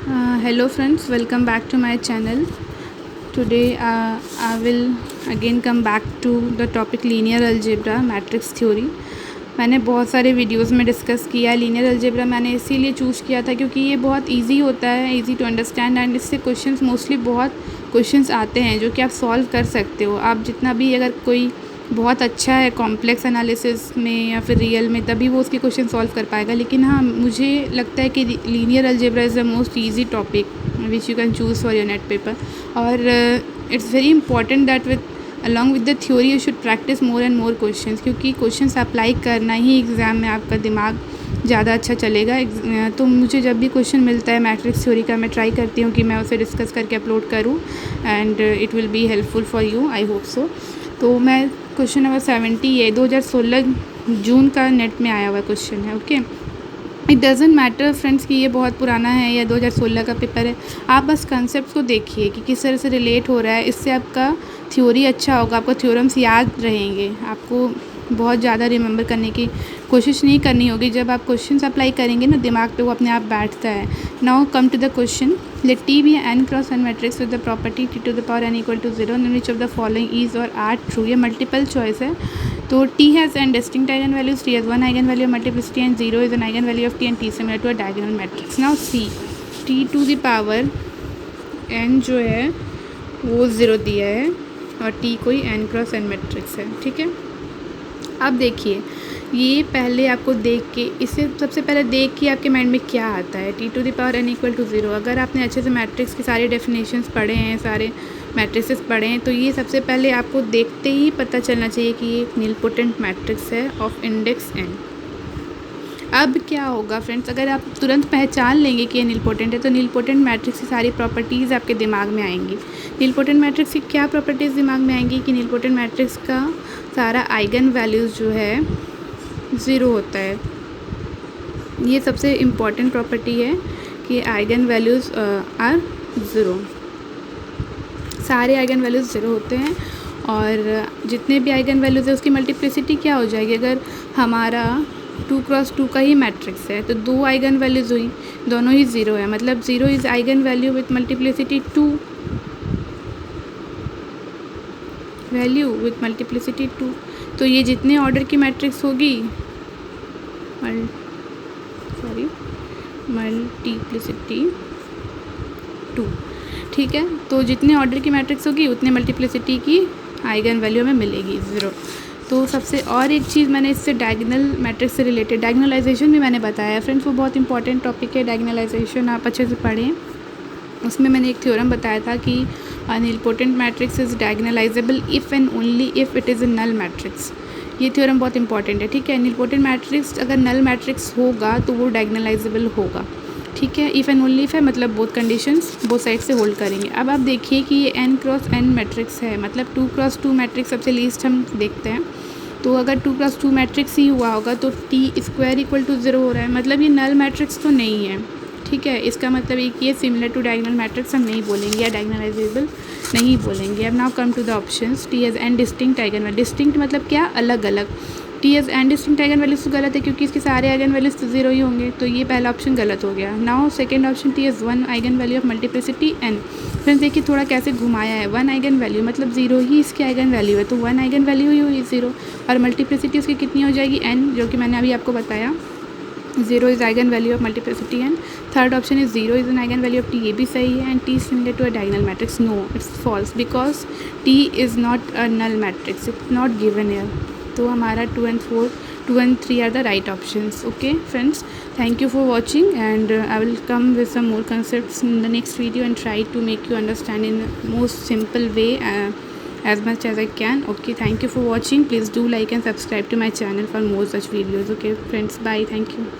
Hello friends, welcome back to my channel. Today I will again come back to the topic linear algebra matrix theory. मैंने बहुत सारे videos में discuss किया linear algebra. मैंने इसीलिए choose किया था क्योंकि ये बहुत इजी होता है, इजी टू अंडरस्टैंड एंड इससे क्वेश्चंस मोस्टली बहुत क्वेश्चंस आते हैं जो कि आप सॉल्व कर सकते हो। आप जितना भी अगर कोई बहुत अच्छा है कॉम्प्लेक्स एनालिसिस में या फिर रियल में तभी वो उसके क्वेश्चन सॉल्व कर पाएगा। लेकिन हाँ, मुझे लगता है कि linear algebra is the most easy topic which you can choose for your NET paper. और it's very important that with along with the theory you should practice more and more questions, क्योंकि questions apply करना ही exam में आपका दिमाग ज़्यादा अच्छा चलेगा। तो मुझे जब भी क्वेश्चन मिलता है मैट्रिक्स थ्योरी का, मैं ट्राई करती हूँ कि मैं उसे डिस्कस करके अपलोड करूँ and it will be helpful for you, I hope so. तो मैं क्वेश्चन नंबर 70 ये 2016 जून का नेट में आया हुआ क्वेश्चन है। Okay, it doesn't matter friends कि ये बहुत पुराना है या 2016 का पेपर है। आप बस कंसेप्ट को देखिए कि किस तरह से रिलेट हो रहा है, इससे आपका थ्योरी अच्छा होगा, आपको थ्योरम्स याद रहेंगे, आपको बहुत ज़्यादा रिमेंबर करने की कोशिश नहीं करनी होगी। जब आप क्वेश्चंस अप्लाई करेंगे ना, दिमाग पे वो अपने आप बैठता है। Now come to the question, let T be n cross n matrix with the property T to the power n equal to 0 in which of the following is or are true. ये multiple choice है। तो t has n distinct eigenvalues, t has one eigenvalue of multiplicity and 0 is an eigenvalue of t and t similar to a diagonal matrix. Now see, t to the power n जो है वो 0 दिया है और t कोई n cross n matrix है, ठीक है। अब देखिए, ये पहले आपको देख के, इससे सबसे पहले देख के आपके माइंड में क्या आता है, T to the power n equal to 0। अगर आपने अच्छे से मैट्रिक्स की सारी डेफिनेशंस पढ़े हैं, सारे मैट्रिसेस पढ़े हैं, तो ये सबसे पहले आपको देखते ही पता चलना चाहिए कि ये एक नीलपोटेंट मैट्रिक्स है ऑफ इंडेक्स n। अब क्या होगा फ्रेंड्स, अगर आप तुरंत पहचान लेंगे कि ये नीलपोटेंट है तो नीलपोटेंट मैट्रिक्स की सारी प्रॉपर्टीज़ आपके दिमाग में आएंगी। नीलपोटेंट मैट्रिक्स की क्या प्रॉपर्टीज़ दिमाग में आएंगी कि नीलपोटेंट मैट्रिक्स का सारा आइगन वैल्यूज़ जो है 0 होता है। ये सबसे इम्पॉर्टेंट प्रॉपर्टी है कि आइगन वैल्यूज़ आर 0, सारे आइगन वैल्यूज़ 0 होते हैं। और जितने भी आइगन वैल्यूज़ है उसकी मल्टीप्लिसिटी क्या हो जाएगी, अगर हमारा 2x2 का ही मैट्रिक्स है तो 2 आइगन वैल्यूज़ हुई, दोनों ही 0 है, मतलब 0 is eigen value with multiplicity 2, value with multiplicity 2। तो ये जितने ऑर्डर की मैट्रिक्स होगी मल्टीप्लिसिटी 2, ठीक है। तो जितने ऑर्डर की मैट्रिक्स होगी उतने मल्टीप्लिसिटी की आइगन वैल्यू में मिलेगी 0। तो सबसे और एक चीज़ मैंने इससे डायगोनल मैट्रिक्स से रिलेटेड डायगोनलाइजेशन भी मैंने बताया फ्रेंड्स, वो बहुत इंपॉर्टेंट टॉपिक है। डायगोनलाइजेशन आप अच्छे से पढ़ें, उसमें मैंने एक थ्योरम बताया था कि nilpotent matrix is diagonalizable if and only if it is a null matrix. ये थ्योरम बहुत इंपॉर्टेंट है, ठीक है। नीलपोटेंट मैट्रिक्स अगर नल मैट्रिक्स होगा तो वो डायगोनलाइजेबल होगा, ठीक है। इफ़ एंड ओनली इफ है, मतलब बोथ कंडीशंस बोथ साइड से होल्ड करेंगे। अब आप देखिए कि ये n क्रॉस n मैट्रिक्स है, मतलब 2x2 मैट्रिक्स सबसे लीस्ट हम देखते हैं। तो अगर 2x2 मैट्रिक्स ही हुआ होगा तो t स्क्वायर इक्वल टू 0 हो रहा है, मतलब ये नल मैट्रिक्स तो नहीं है, ठीक है। इसका मतलब ये कि ये सिमिलर टू डायगोनल मैट्रिक्स हम नहीं बोलेंगे या डायगोनलाइजेबल नहीं बोलेंगे। अब now come to the options, T has n distinct eigen value. Distinct मतलब क्या, अलग अलग। T has n distinct eigen values तो गलत है क्योंकि इसके सारे आइगन वैल्यूज़ तो 0 ही होंगे, तो ये पहला ऑप्शन गलत हो गया। Now second option, T has one eigen value of multiplicity n। Friends देखिए थोड़ा कैसे घुमाया है, वन आइगन वैल्यू मतलब 0 ही इसकी आइगन वैल्यू है, तो वन आइगन वैल्यू ही हुई 0 और मल्टीप्लिसिटी उसकी कितनी हो जाएगी n, जो कि मैंने अभी आपको बताया 0 is eigen value of multiplicity n। Third option is 0 is an eigen value of T, ये भी सही है। And T similar to a diagonal matrix, no it's false because T is not a null matrix, it's not given here. तो हमारा 2 and 3 are the right options. Okay friends, thank you for watching and I will come with some more concepts in the next video and try to make you understand in the most simple way as much as I can. Okay, thank you for watching. Please do like and subscribe to my channel for more such videos. Okay friends, bye, thank you.